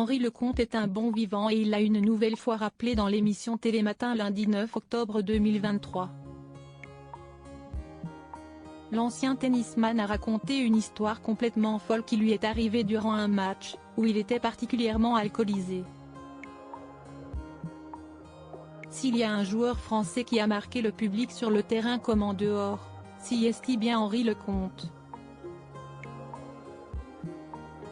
Henri Lecomte est un bon vivant et il l'a une nouvelle fois rappelé dans l'émission Télématin lundi 9 octobre 2023. L'ancien tennisman a raconté une histoire complètement folle qui lui est arrivée durant un match, où il était particulièrement alcoolisé. S'il y a un joueur français qui a marqué le public sur le terrain comme en dehors, si est-il bien Henri Lecomte.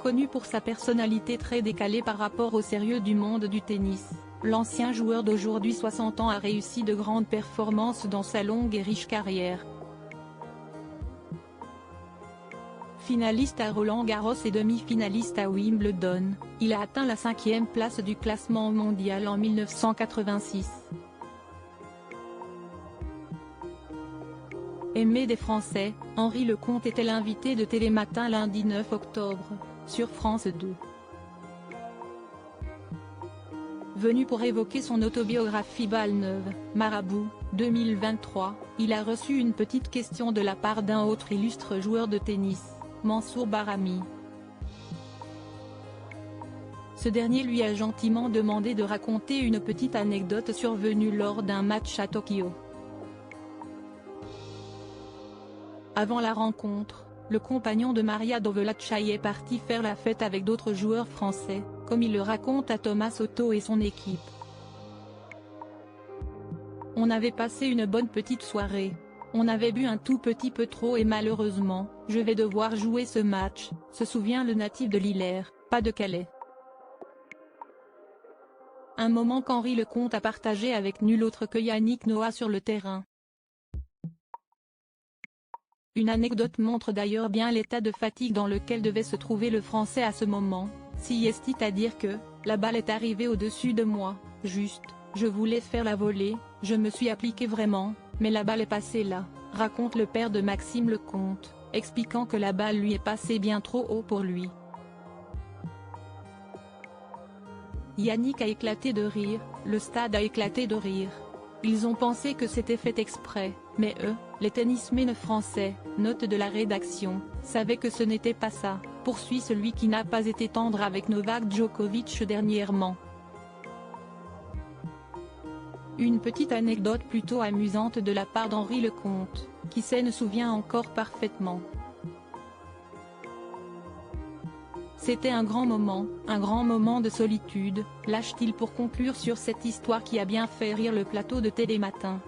Connu pour sa personnalité très décalée par rapport au sérieux du monde du tennis, l'ancien joueur d'aujourd'hui 60 ans a réussi de grandes performances dans sa longue et riche carrière. Finaliste à Roland-Garros et demi-finaliste à Wimbledon, il a atteint la 5e place du classement mondial en 1986. Aimé des Français, Henri Lecomte était l'invité de Télématin lundi 9 octobre, sur France 2. Venu pour évoquer son autobiographie Balle neuve, Marabout, 2023, il a reçu une petite question de la part d'un autre illustre joueur de tennis, Mansour Bahrami. Ce dernier lui a gentiment demandé de raconter une petite anecdote survenue lors d'un match à Tokyo. Avant la rencontre, le compagnon de Maria Dovelachaï est parti faire la fête avec d'autres joueurs français, comme il le raconte à Thomas Soto et son équipe. On avait passé une bonne petite soirée. On avait bu un tout petit peu trop et malheureusement, je vais devoir jouer ce match, se souvient le natif de l'Isère, Pas-de-Calais. Un moment qu'Henri Lecomte a partagé avec nul autre que Yannick Noah sur le terrain. Une anecdote montre d'ailleurs bien l'état de fatigue dans lequel devait se trouver le Français à ce moment, si est à dire que, la balle est arrivée au-dessus de moi, juste, je voulais faire la volée, je me suis appliqué vraiment, mais la balle est passée là, raconte le père de Maxime Lecomte, expliquant que la balle lui est passée bien trop haut pour lui. Yannick a éclaté de rire, le stade a éclaté de rire. Ils ont pensé que c'était fait exprès, mais eux, les tennismen français, note de la rédaction, savaient que ce n'était pas ça, poursuit celui qui n'a pas été tendre avec Novak Djokovic dernièrement. Une petite anecdote plutôt amusante de la part d'Henri Lecomte, qui s'en souvient encore parfaitement. C'était un grand moment de solitude, lâche-t-il pour conclure sur cette histoire qui a bien fait rire le plateau de Télématin.